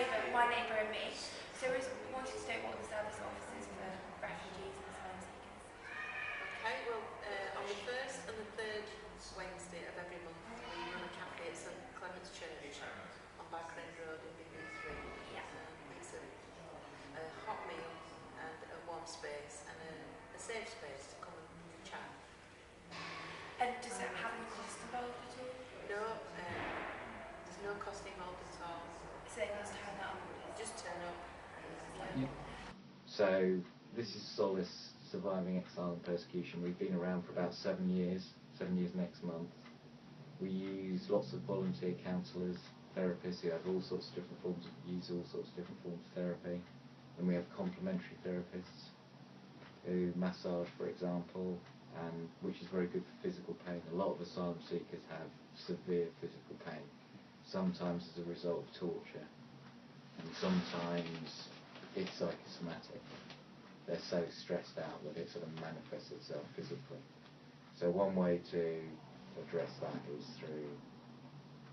neighbour and me. So we wanted to know what the service offers for refugees and asylum seekers. Okay, well, on the first and the third Wednesday of every month, we run a cafe at St Clement's Church on Backend Road in BB3. Yeah. It's a hot meal and a warm space and a safe space to come and chat. And does it have any cost involved at all? No, there's no cost involved at all. So they can just turn up? Just turn up. Yeah. So this is Solace Surviving Exile and Persecution. We've been around for about 7 years, 7 years next month. We use lots of volunteer counsellors, therapists who have all sorts of different forms of therapy. And we have complementary therapists who massage, for example, and which is very good for physical pain. A lot of asylum seekers have severe physical pain, sometimes as a result of torture, and sometimes it's psychosomatic. They're so stressed out that it sort of manifests itself physically. So one way to address that is through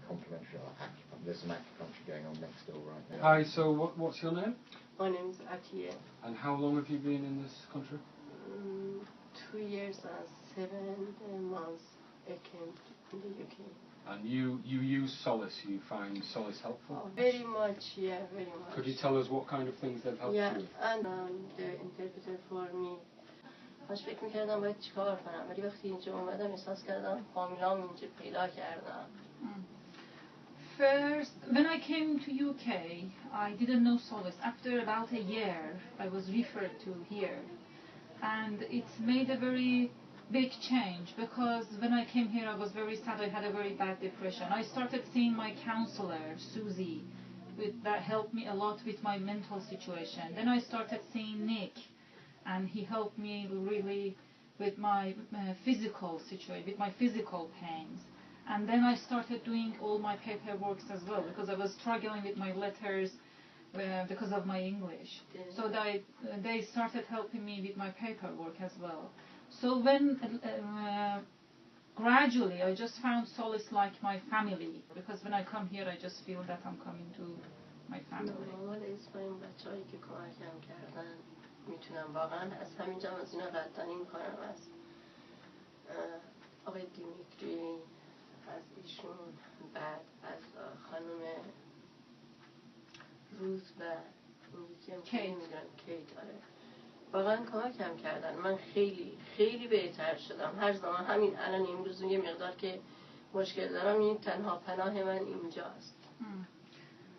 complementary acupuncture. There's some acupuncture going on next door right now. Hi, so what's your name? My name is Atiye. And how long have you been in this country? 2 years and 7 months I came to the UK. And you use Solace, you find Solace helpful? Very much, yeah, very much. Could you tell us what kind of things they've helped yeah, you with? and the interpreter for me. همش فکر میکردم باید چیکار کنم ولی وقتی اینجا اومدم احساس کردم فامیلام اینجا پیدا کردم. First, when I came to UK, I didn't know Solace. After about a year, I was referred to here. And it's made a very big change because when I came here, I was very sad. I had a very bad depression. I started seeing my counselor, Susie, that helped me a lot with my mental situation. Then I started seeing Nick, and he helped me really with my physical situation, with my physical pains. And then I started doing all my paperwork as well because I was struggling with my letters because of my English. So they started helping me with my paperwork as well. So when gradually I just found Solace like my family because when I come here I just feel that I'm coming to my family. میتونم واقعا از همینجا از اینا قدردانی میکنم از آقای دیمیتری از ایشون بعد از خانم روز و کیت آره واقعا کمکم کردن من خیلی خیلی بهتر شدم هر زمان همین الان امروز یه مقدار که مشکل دارم این تنها پناه من اینجاست.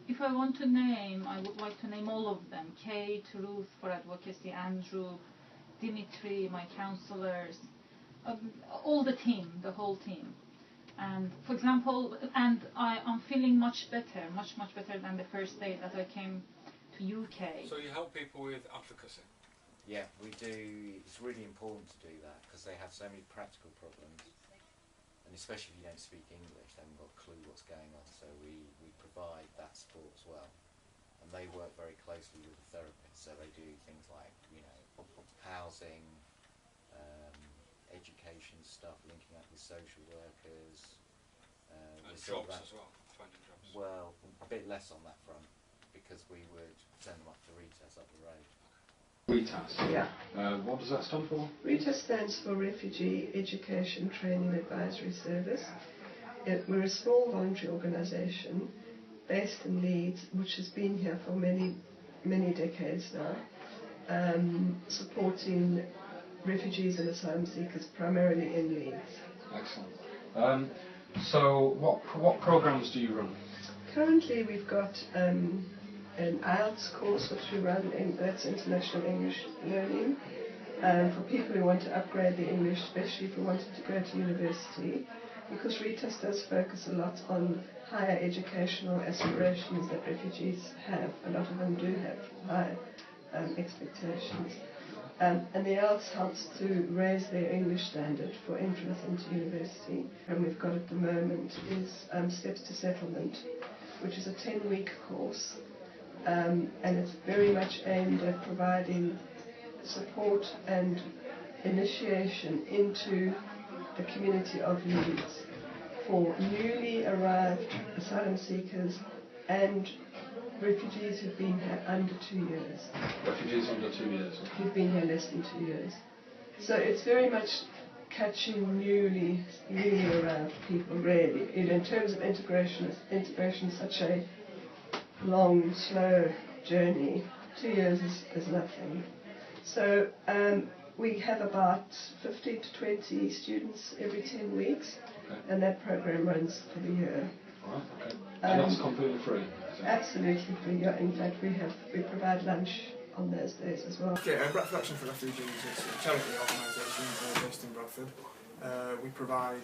If I want to name, I would like to name all of them. Kate, Ruth for advocacy, Andrew, Dimitri, my counselors, all the team, the whole team. And for example, and I'm feeling much better than the first day that I came to UK. So you help people with advocacy? Yeah, we do. It's really important to do that because they have so many practical problems. And especially if you don't speak English, they haven't got a clue what's going on. So we provide that support as well. And they work very closely with the therapist. So they do things like, housing, education stuff, linking up with social workers. And jobs as well, finding jobs. Well, a bit less on that front because we would send them up to RETAS up the road. RETAS? Yeah. What does that stand for? RETAS stands for Refugee Education Training Advisory Service. We're a small voluntary organisation based in Leeds, which has been here for many, many decades now, supporting refugees and asylum seekers primarily in Leeds. Excellent. So what programs do you run? Currently we've got an IELTS course which we run, that's International English Learning, for people who want to upgrade their English, especially if they wanted to go to university, because RETAS does focus a lot on higher educational aspirations that refugees have. A lot of them do have high expectations. And the IELTS helps to raise their English standard for entrance into university. And we've got at the moment is Steps to Settlement, which is a 10-week course. And it's very much aimed at providing support and initiation into the community of Leeds for newly arrived asylum seekers and refugees who've been here under 2 years. Refugees under 2 years. Who've been here less than 2 years. So it's very much catching newly arrived people, really. In terms of integration is such a long, slow journey. 2 years is nothing. So we have about 15 to 20 students every 10 weeks, Okay. and that program runs for the year. Right, okay. And that's completely free? Absolutely free. Yeah, in fact, we provide lunch on those days as well. Okay, Bradford Action for Refugees is a charity organisation based in Bradford. We provide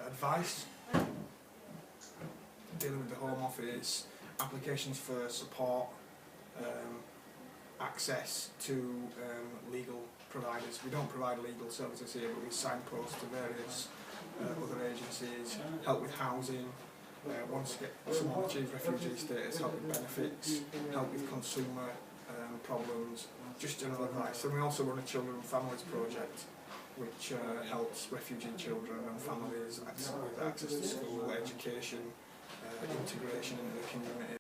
advice, dealing with the Home Office, applications for support, access to legal providers. We don't provide legal services here, but we signpost to various other agencies, help with housing, once someone achieves refugee status, help with benefits, help with consumer problems, just general advice. And we also run a Children and Families project, which helps refugee children and families with access to school, education, integration into the community.